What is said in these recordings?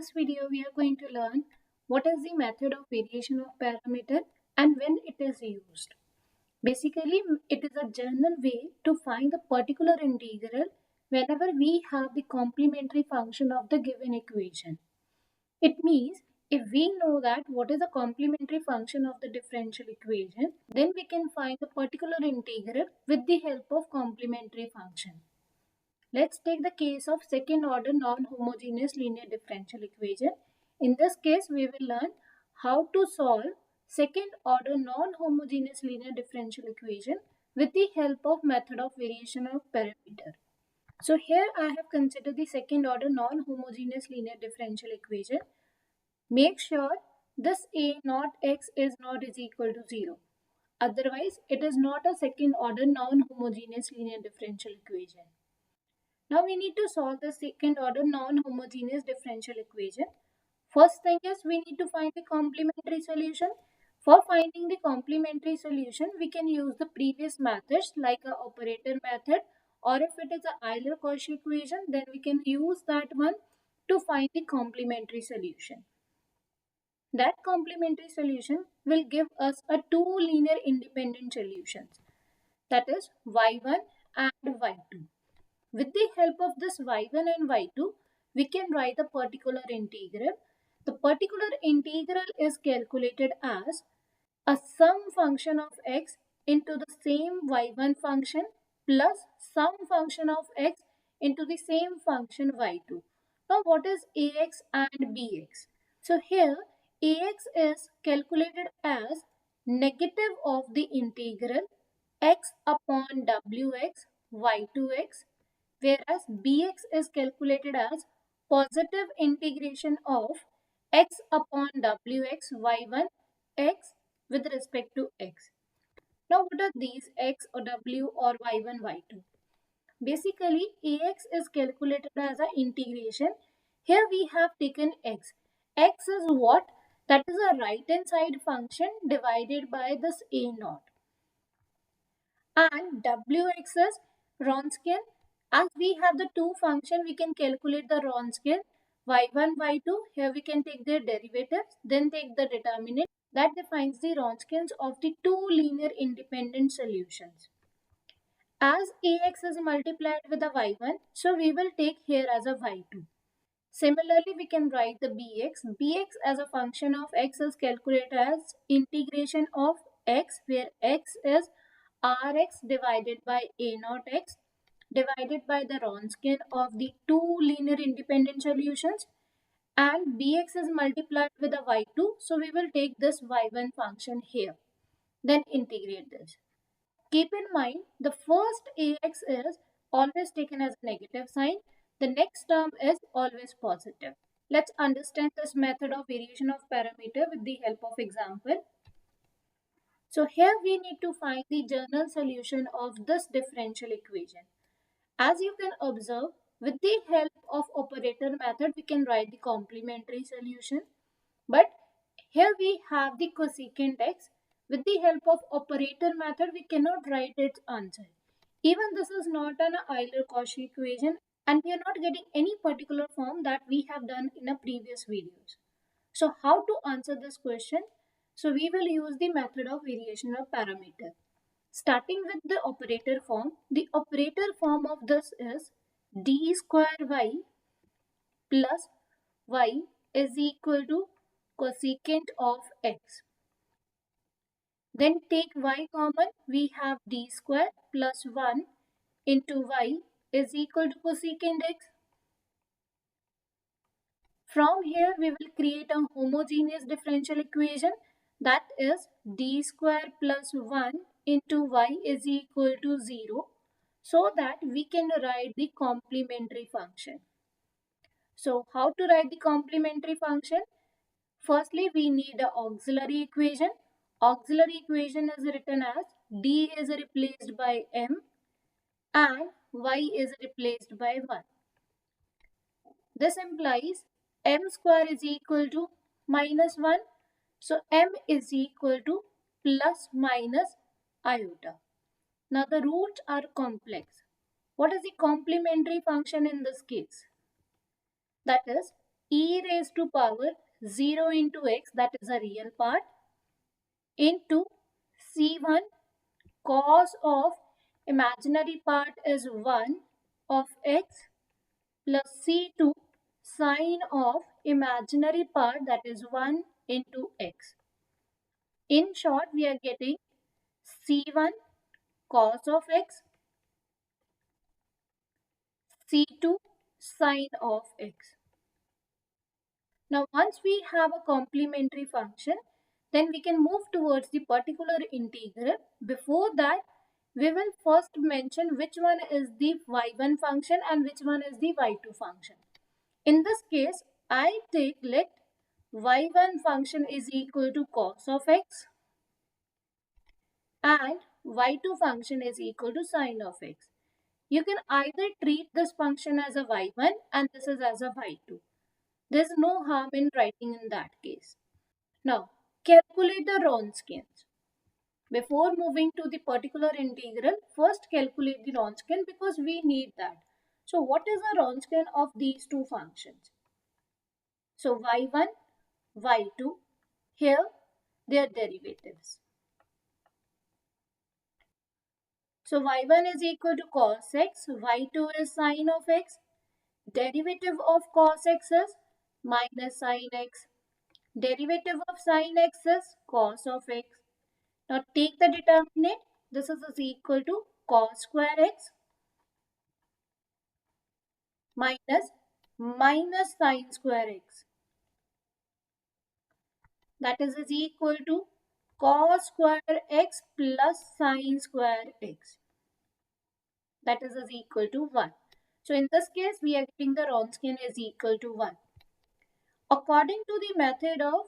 this video, we are going to learn what is the method of variation of parameter and when it is used. Basically, it is a general way to find the particular integral whenever we have the complementary function of the given equation. It means if we know that what is the complementary function of the differential equation, then we can find the particular integral with the help of complementary function. Let's take the case of second order non-homogeneous linear differential equation. In this case, we will learn how to solve second order non-homogeneous linear differential equation with the help of method of variation of parameter. So here I have considered the second order non-homogeneous linear differential equation. Make sure this a not x is not is equal to 0. Otherwise, it is not a second order non-homogeneous linear differential equation. Now we need to solve the second order non-homogeneous differential equation. First thing is we need to find the complementary solution. For finding the complementary solution, we can use the previous methods like a operator method, or if it is a Euler-Cauchy equation, then we can use that one to find the complementary solution. That complementary solution will give us a two linear independent solutions, that is y1 and y2. With the help of this y1 and y2, we can write the particular integral. The particular integral is calculated as a sum function of x into the same y1 function plus sum function of x into the same function y2. Now what is ax and bx? So here ax is calculated as negative of the integral x upon wx y2x, whereas bx is calculated as positive integration of x upon wx y1 x with respect to x. Now what are these x or w or y1 y2? Basically ax is calculated as an integration. Here we have taken x. X is what? That is a right hand side function divided by this a naught. And wx is Wronskian. As we have the two function, we can calculate the Wronskian. y1, y2, here we can take their derivatives, then take the determinant. That defines the Wronskians of the two linear independent solutions. As ax is multiplied with a y1, so we will take here as a y2. Similarly, we can write the bx. Bx as a function of x is calculated as integration of x, where x is Rx divided by A naught x divided by the Wronskian of the two linear independent solutions, and Bx is multiplied with a y2, so we will take this y1 function here, then integrate this. Keep in mind the first Ax is always taken as a negative sign, the next term is always positive. Let's understand this method of variation of parameter with the help of example. So here we need to find the general solution of this differential equation. As you can observe, with the help of operator method, we can write the complementary solution. But here we have the cosecant x. With the help of operator method, we cannot write its answer. Even this is not an Euler-Cauchy equation, and we are not getting any particular form that we have done in a previous videos. So how to answer this question? So we will use the method of variation of parameter. Starting with the operator form, the operator form of this is d square y plus y is equal to cosecant of x. Then take y common, we have d square plus 1 into y is equal to cosecant x. From here, we will create a homogeneous differential equation, that is d square plus 1 into y is equal to 0, so that we can write the complementary function. So how to write the complementary function? Firstly, we need the auxiliary equation. Auxiliary equation is written as d is replaced by m and y is replaced by 1. This implies m square is equal to minus 1. So m is equal to plus minus iota. Now the roots are complex. What is the complementary function in this case? That is e raised to power 0 into x, that is a real part, into c1 cos of imaginary part is 1 of x plus c2 sine of imaginary part, that is 1 into x. In short, we are getting c1 cos of x, c2 sine of x. Now, once we have a complementary function, then we can move towards the particular integral. Before that, we will first mention which one is the y1 function and which one is the y2 function. In this case, I take let y1 function is equal to cos of x and y2 function is equal to sine of x. You can either treat this function as a y1 and this is as a y2. There's no harm in writing in that case. Now, calculate the Wronskians. Before moving to the particular integral, first calculate the Wronskian because we need that. So, what is the Wronskian of these two functions? So, y1, y2, here their derivatives. So, y1 is equal to cos x, y2 is sine of x. Derivative of cos x is minus sine x. Derivative of sine x is cos of x. Now take the determinant. This is equal to cos square x minus sine square x. That is equal to cos square x plus sine square x. That is equal to 1. So in this case, we are getting the Wronskian is equal to 1. According to the method of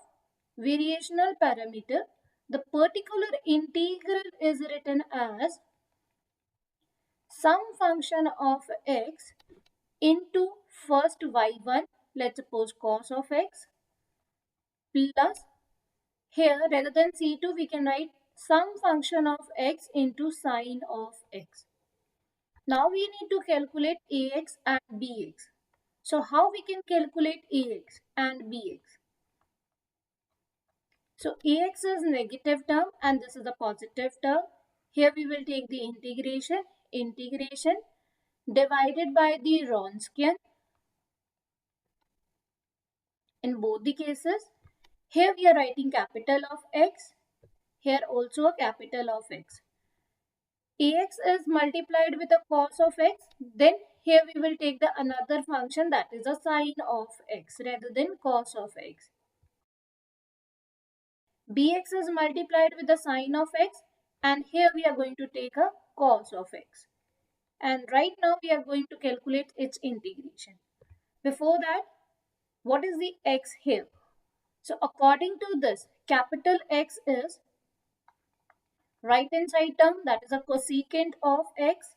variational parameter, the particular integral is written as some function of x into first y1, let's suppose cos of x, plus here rather than c2 we can write some function of x into sine of x. Now we need to calculate ax and bx. So how we can calculate ax and bx? So ax is negative term and this is a positive term. Here we will take the integration divided by the Wronskian in both the cases. Here we are writing capital of x, here also a capital of x. Ax is multiplied with the cos of x, then here we will take the another function that is a sine of x rather than cos of x. Bx is multiplied with the sine of x and here we are going to take a cos of x. And right now we are going to calculate its integration. Before that, what is the x here? So according to this, capital X is right hand side term, that is a cosecant of x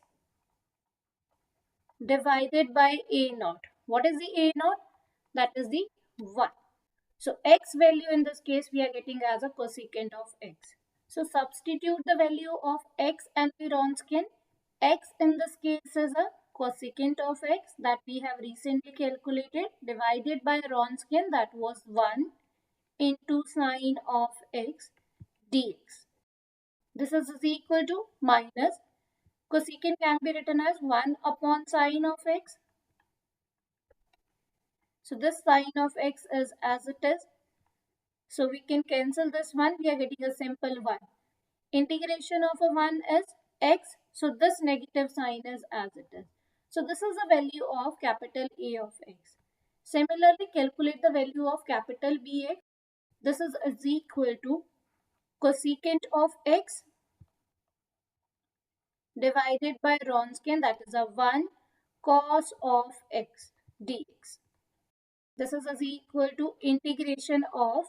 divided by a naught. What is the a naught? That is the 1. So x value in this case we are getting as a cosecant of x. So substitute the value of x and the Wronskian. X in this case is a cosecant of x that we have recently calculated divided by Wronskian, that was 1 into sine of x dx. This is equal to minus cosecant can be written as 1 upon sine of x. So this sine of x is as it is. So we can cancel this one. We are getting a simple 1. Integration of a 1 is x. So this negative sign is as it is. So this is the value of capital A of x. Similarly, calculate the value of capital Bx. This is equal to cosecant of x divided by Wronskian, that is a 1 cos of x dx. This is equal to integration of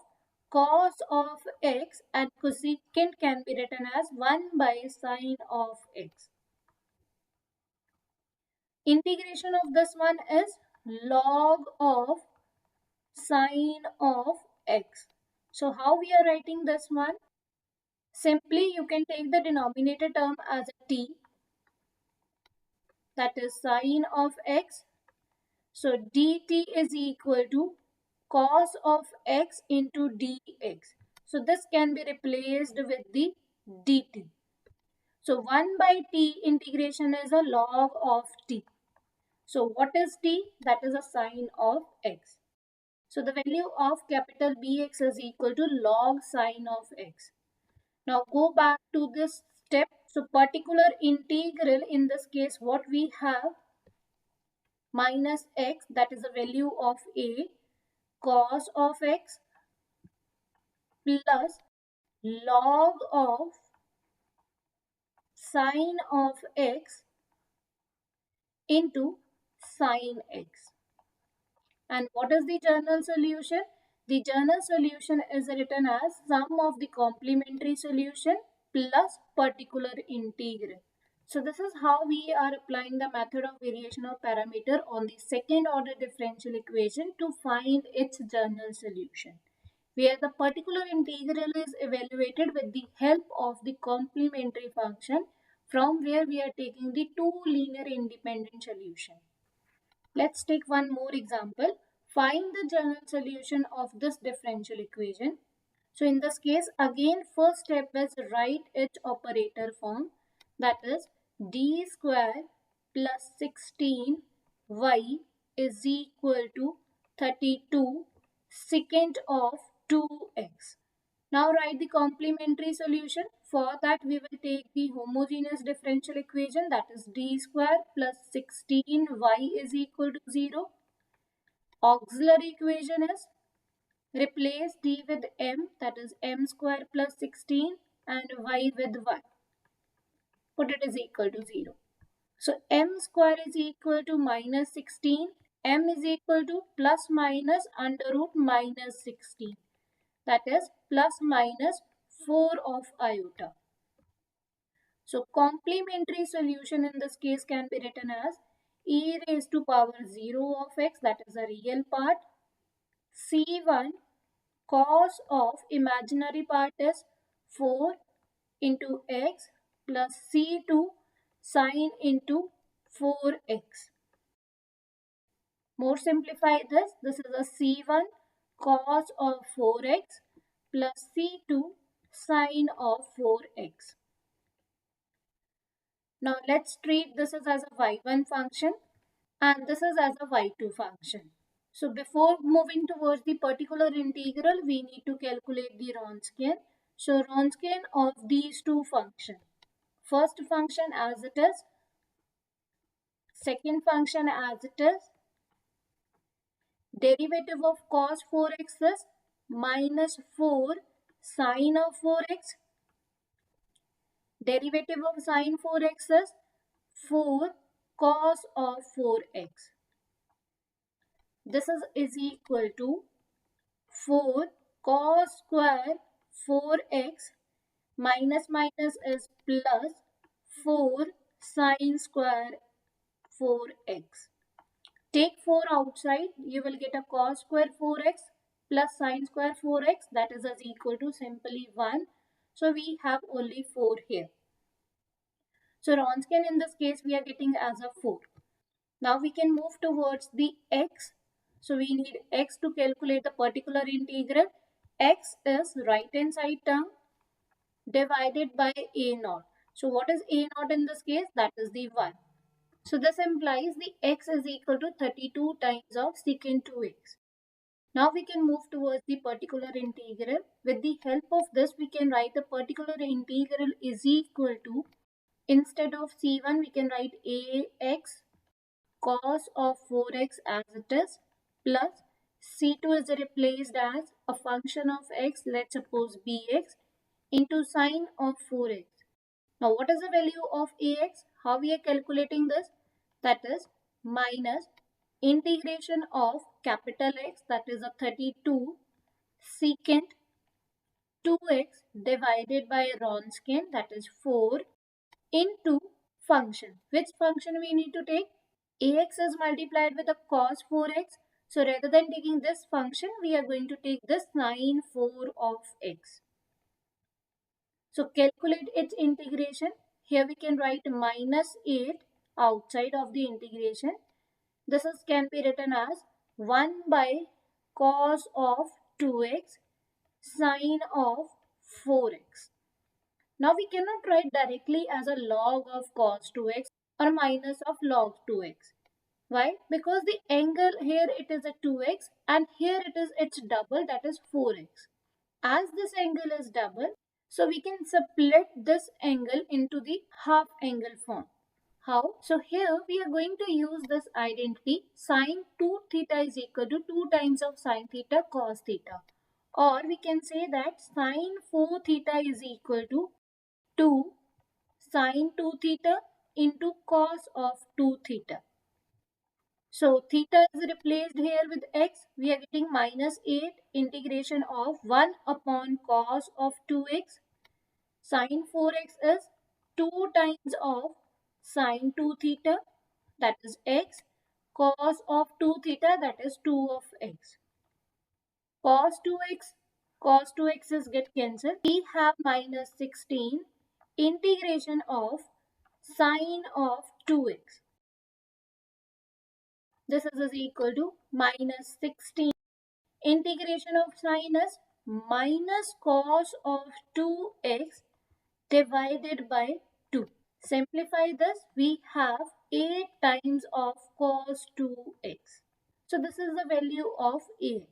cos of x and cosecant can be written as 1 by sine of x. Integration of this one is log of sine of x. So how we are writing this one? Simply you can take the denominator term as a t, that is sine of x. So dt is equal to cos of x into dx. So this can be replaced with the dt. So 1 by t integration is a log of t. So what is t? That is a sine of x. So the value of capital Bx is equal to log sine of x. Now go back to this step. So particular integral, in this case what we have, minus x, that is the value of a, cos of x plus log of sine of x into sine x. And what is the general solution? The general solution is written as sum of the complementary solution plus particular integral. So this is how we are applying the method of variation of parameter on the second order differential equation to find its general solution, where the particular integral is evaluated with the help of the complementary function, from where we are taking the two linear independent solution. Let's take one more example. Find the general solution of this differential equation. So in this case, again, first step is write its operator form, that is d square plus 16y is equal to 32 secant of 2x. Now write the complementary solution. For that we will take the homogeneous differential equation, that is d square plus 16y is equal to 0. Auxiliary equation is replace d with m, that is m square plus 16, and y with 1. Put it is equal to 0. So m square is equal to minus 16, m is equal to plus minus under root minus 16. That is plus minus 4 of iota. So complementary solution in this case can be written as e raised to power 0 of x, that is a real part, c1 cos of imaginary part is 4 into x plus c2 sine into 4x. More simplify this. This is a c1 cos of 4x plus c2 sine of 4x. Now let's treat this as a y1 function and this is as a y2 function. So before moving towards the particular integral, we need to calculate the Wronskian. So Wronskian of these two functions. First function as it is, second function as it is. Derivative of cos 4x is minus 4 sine of 4x. Derivative of sine 4x is 4 cos of 4x. This is equal to 4 cos square 4x minus minus is plus 4 sine square 4x. Take 4 outside, you will get a cos square 4x plus sine square 4x, that is as equal to simply 1. So we have only 4 here. So Wronskian in this case we are getting as a 4. Now we can move towards the x. So we need x to calculate the particular integral. X is right hand side term divided by a naught. So what is a naught in this case? That is the 1. So this implies the x is equal to 32 times of secant 2x. Now we can move towards the particular integral. With the help of this, we can write the particular integral is equal to, instead of c1, we can write ax cos of 4x as it is, plus c2 is replaced as a function of x, let's suppose bx, into sine of 4x. Now what is the value of ax? How we are calculating this? That is minus integration of capital X, that is a 32 secant 2x divided by Wronskian, that is 4, into function. Which function we need to take? Ax is multiplied with a cos 4x. So rather than taking this function, we are going to take this sine 4 of x. So calculate its integration. Here we can write minus 8 outside of the integration. This can be written as 1 by cos of 2x sine of 4x. Now we cannot write directly as a log of cos 2x or minus of log 2x. Why? Because the angle here it is a 2x and here it is its double, that is 4x. As this angle is double, so we can split this angle into the half angle form. How? So here we are going to use this identity sine 2 theta is equal to 2 times of sine theta cos theta. Or we can say that sine 4 theta is equal to 2 sine 2 theta into cos of 2 theta. So theta is replaced here with x. We are getting minus 8 integration of 1 upon cos of 2x. Sine 4x is 2 times of sine 2 theta, that is x. Cos of 2 theta, that is 2 of x. Cos 2x is get cancelled. We have minus 16 integration of sine of 2x. This is equal to minus 16 integration of sine is minus cos of 2x divided by 2. Simplify this, we have 8 times of cos 2x. So this is the value of ax.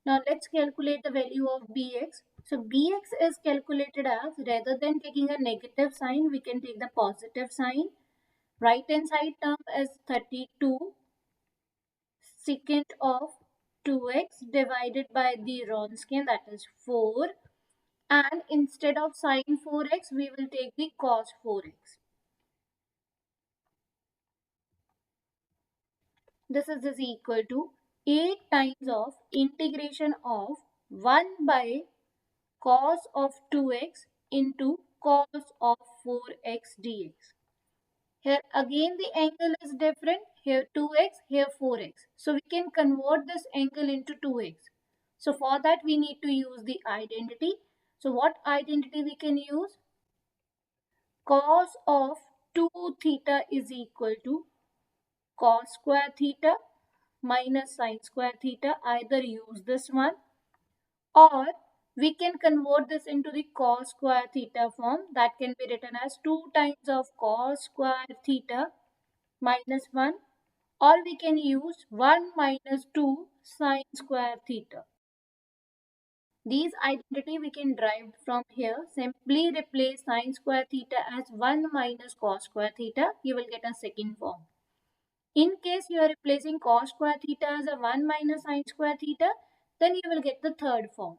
Now let's calculate the value of bx. So bx is calculated as, rather than taking a negative sign, we can take the positive sign. Right hand side term is 32 secant of 2x divided by the Wronskian, that is 4. And instead of sine 4x, we will take the cos 4x. This is equal to 8 times of integration of 1 by cos of 2x into cos of 4x dx. Here again the angle is different. Here 2x, here 4x. So we can convert this angle into 2x. So for that we need to use the identity. So what identity we can use? Cos of 2 theta is equal to cos square theta minus sine square theta. Either use this one, or we can convert this into the cos square theta form. That can be written as 2 times of cos square theta minus 1, or we can use 1 minus 2 sine square theta. These identity we can derive from here. Simply replace sine square theta as 1 minus cos square theta. You will get a second form. In case you are replacing cos square theta as a 1 minus sine square theta, then you will get the third form.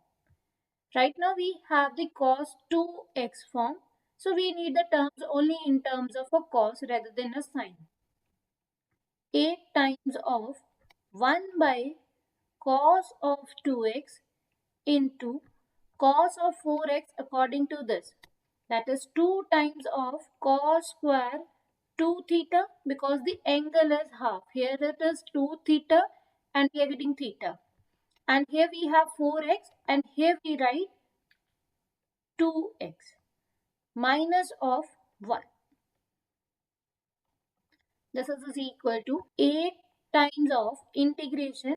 Right now we have the cos 2x form. So we need the terms only in terms of a cos rather than a sine. 8 times of 1 by cos of 2x into cos of 4x according to this. That is 2 times of cos square 2 theta, because the angle is half. Here it is 2 theta and we are getting theta. And here we have 4x and here we write 2x minus of 1. This is equal to 8 times of integration.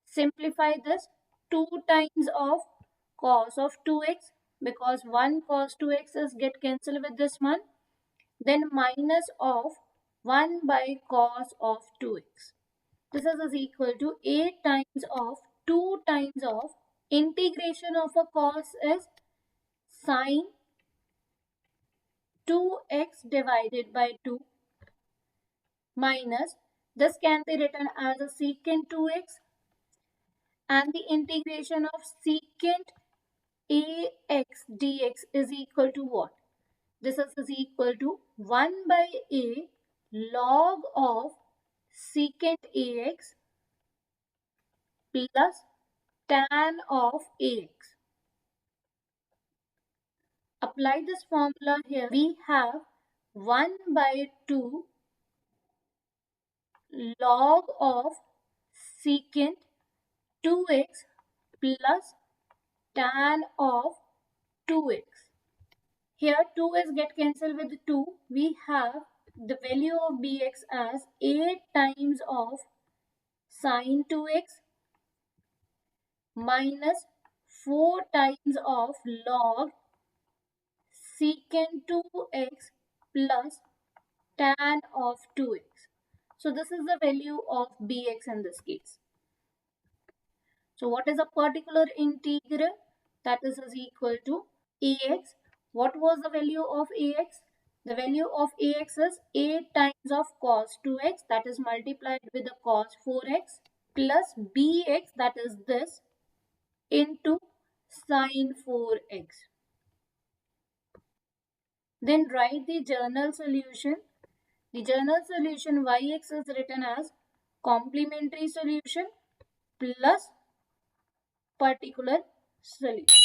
Simplify this, 2 times of cos of 2x, because 1 cos 2x is get cancelled with this one. Then minus of 1 by cos of 2x. This is equal to 8 times of 2 times of integration of a cos is sine 2x divided by 2 minus, this can be written as a secant 2x, and the integration of secant ax dx is equal to what? This is equal to 1 by a log of secant ax plus tan of ax. Apply this formula here. We have 1 by 2 log of secant 2x plus tan of 2x. Here 2 is get cancelled with 2. We have the value of bx as 8 times of sine 2x minus 4 times of log secant 2x plus tan of 2x. So this is the value of bx in this case. So what is a particular integral? That is equal to ax. What was the value of ax? The value of ax is 8 times of cos 2x, that is multiplied with the cos 4x, plus bx, that is this, into sin 4x. Then write the journal solution. The journal solution yx is written as complementary solution plus particular solution.